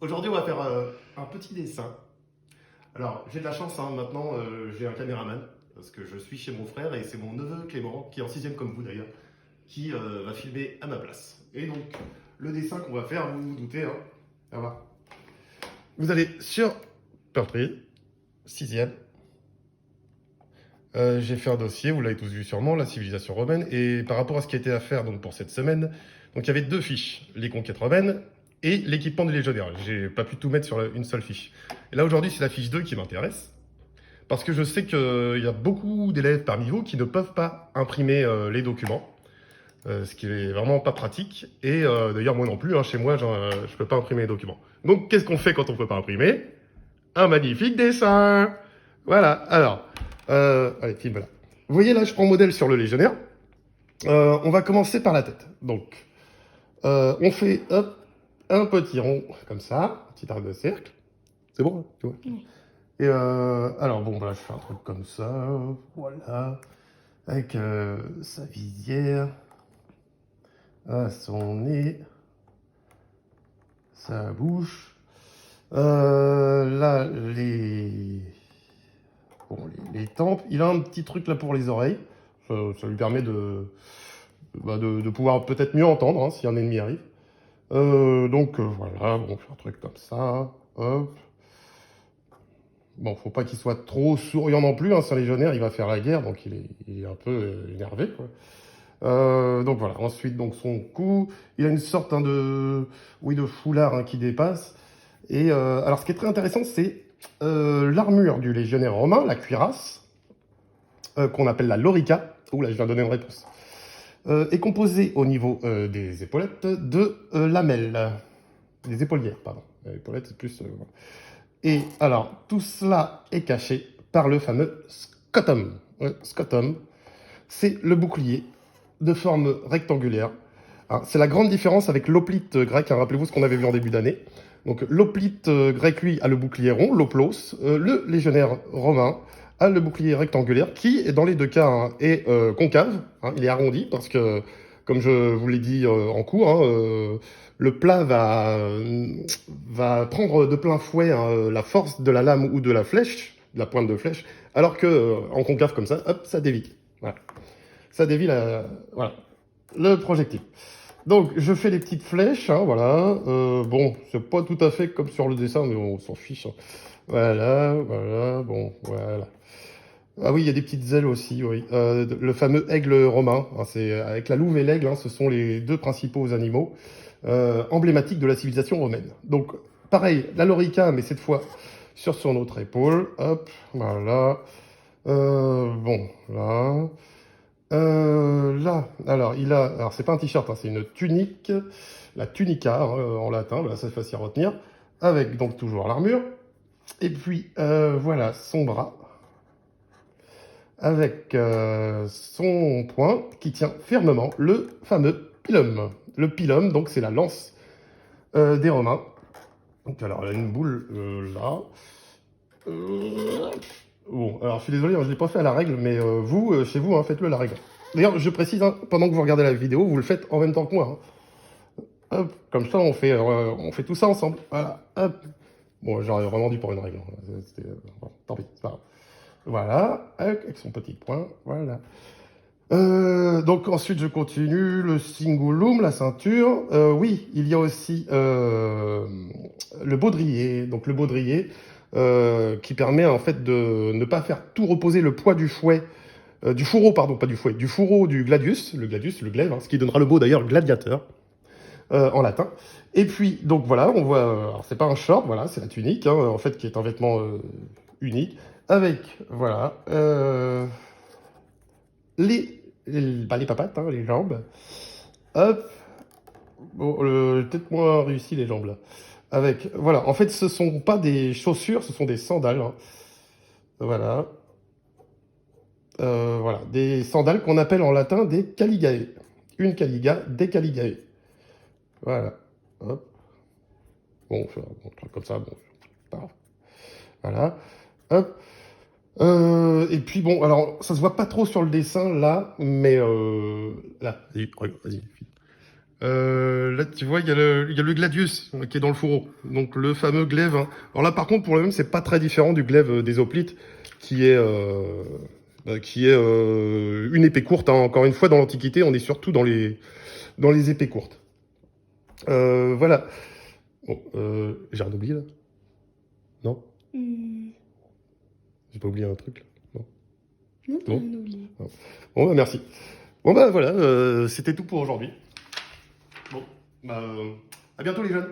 Aujourd'hui, on va faire un petit dessin. Alors, j'ai de la chance, hein, maintenant, j'ai un caméraman, parce que je suis chez mon frère et c'est mon neveu Clément, qui est en sixième comme vous d'ailleurs, qui va filmer à ma place. Et donc, le dessin qu'on va faire, vous vous doutez, hein, voilà. Vous allez sur Portrait, sixième. J'ai fait un dossier, vous l'avez tous vu sûrement, la civilisation romaine. Et par rapport à ce qui était à faire donc, pour cette semaine, donc il y avait deux fiches, les conquêtes romaines et l'équipement des légionnaires. J'ai pas pu tout mettre sur une seule fiche. Et là aujourd'hui, c'est la fiche 2 qui m'intéresse. Parce que je sais qu'il y a beaucoup d'élèves parmi vous qui ne peuvent pas imprimer les documents. Ce qui est vraiment pas pratique. Et d'ailleurs, moi non plus, hein, chez moi, je peux pas imprimer les documents. Donc, qu'est-ce qu'on fait quand on peut pas imprimer? Un magnifique dessin. Voilà, alors, allez, filme là. Vous voyez là, je prends modèle sur le légionnaire. On va commencer par la tête. Donc, on fait hop, un petit rond comme ça, un petit arc de cercle. C'est bon, hein, tu vois. Et alors bon, voilà, je fais un truc comme ça, voilà, avec sa visière, son nez, sa bouche. Là, bon, les tempes. Il a un petit truc là pour les oreilles. Ça lui permet de pouvoir peut-être mieux entendre hein, si un ennemi arrive. Donc voilà, bon, on fait un truc comme ça. Hop. Bon, faut pas qu'il soit trop souriant non plus. Hein, c'est un légionnaire, il va faire la guerre, donc il est un peu énervé. Quoi. Donc voilà. Ensuite, donc son cou, il a une sorte hein, de foulard hein, qui dépasse. Et alors, ce qui est très intéressant, c'est l'armure du légionnaire romain, la cuirasse, qu'on appelle la lorica. Ouh là, je viens de donner une réponse. Est composée au niveau des épaulettes de lamelles, des épaulières, pardon. Les épaulettes, c'est plus. Et alors, tout cela est caché par le fameux scotum. Scotum, c'est le bouclier de forme rectangulaire. C'est la grande différence avec l'hoplite grec. Hein, rappelez-vous ce qu'on avait vu en début d'année. Donc l'hoplite grec, lui, a le bouclier rond, l'hoplos. Le légionnaire romain a le bouclier rectangulaire qui, dans les deux cas, hein, est concave. Hein, il est arrondi parce que, comme je vous l'ai dit en cours, hein, le plat va prendre de plein fouet hein, la force de la lame ou de la flèche, de la pointe de flèche, alors que en concave comme ça, hop, ça dévie. Voilà. Ça dévie voilà, le projectile. Donc, je fais les petites flèches, hein, voilà. Bon, c'est pas tout à fait comme sur le dessin, mais on s'en fiche. Hein. Voilà, voilà, bon, voilà. Ah oui, il y a des petites ailes aussi, oui. Le fameux aigle romain, hein, c'est avec la louve et l'aigle, hein, ce sont les deux principaux animaux emblématiques de la civilisation romaine. Donc, pareil, la lorica, mais cette fois sur son autre épaule. Hop, voilà. Bon, là. Là, alors, alors c'est pas un t-shirt, hein, c'est une tunique, la tunica hein, en latin, voilà, c'est facile à retenir, avec donc toujours l'armure. Et puis, voilà son bras, avec son poing qui tient fermement le fameux pilum. Le pilum, donc c'est la lance des Romains. Donc, alors, elle a une boule là. Bon, alors je suis désolé, hein, je ne l'ai pas fait à la règle, mais vous, chez vous, hein, faites-le à la règle. D'ailleurs, je précise, hein, pendant que vous regardez la vidéo, vous le faites en même temps que moi. Hein. Hop, comme ça, on fait tout ça ensemble. Voilà, hop. Bon, j'aurais vraiment dit pour une règle. Hein. Bon, tant pis, c'est pas grave. Voilà, avec son petit point, voilà. Donc ensuite, je continue, le cingulum, la ceinture. Oui, il y a aussi le baudrier. Donc le baudrier qui permet en fait de ne pas faire tout reposer le poids du fouet, du fourreau, pardon, pas du fouet, du fourreau du gladius, le glaive, hein, ce qui donnera le mot d'ailleurs gladiateur en latin. Et puis, donc voilà, on voit, alors c'est pas un short, voilà, c'est la tunique, hein, en fait, qui est un vêtement unique, avec, voilà, les papates, hein, les jambes. Hop. Bon, peut-être moins réussi les jambes là. Avec, voilà, en fait, ce sont pas des chaussures, ce sont des sandales. Hein. Voilà. Voilà, des sandales qu'on appelle en latin des caligae. Une caliga, des caligae. Voilà. Hop. Bon, on fait un truc comme ça, bon, pas grave. Voilà. Hop. Et puis bon, alors ça se voit pas trop sur le dessin là, mais là, vas-y, Là, tu vois, il y a le gladius qui est dans le fourreau. Donc, le fameux glaive, hein. Alors là, par contre, pour le même, c'est pas très différent du glaive des hoplites, qui est, une épée courte, hein. Encore une fois, dans l'Antiquité, on est surtout dans les épées courtes. Voilà. Bon, j'ai rien oublié, là? Non? J'ai pas oublié un truc, là? Non? Non, t'as Bon. rien oublié. Non. Bon, bah, merci. Bon, bah, voilà, c'était tout pour aujourd'hui. Bon, bah, à bientôt, les jeunes.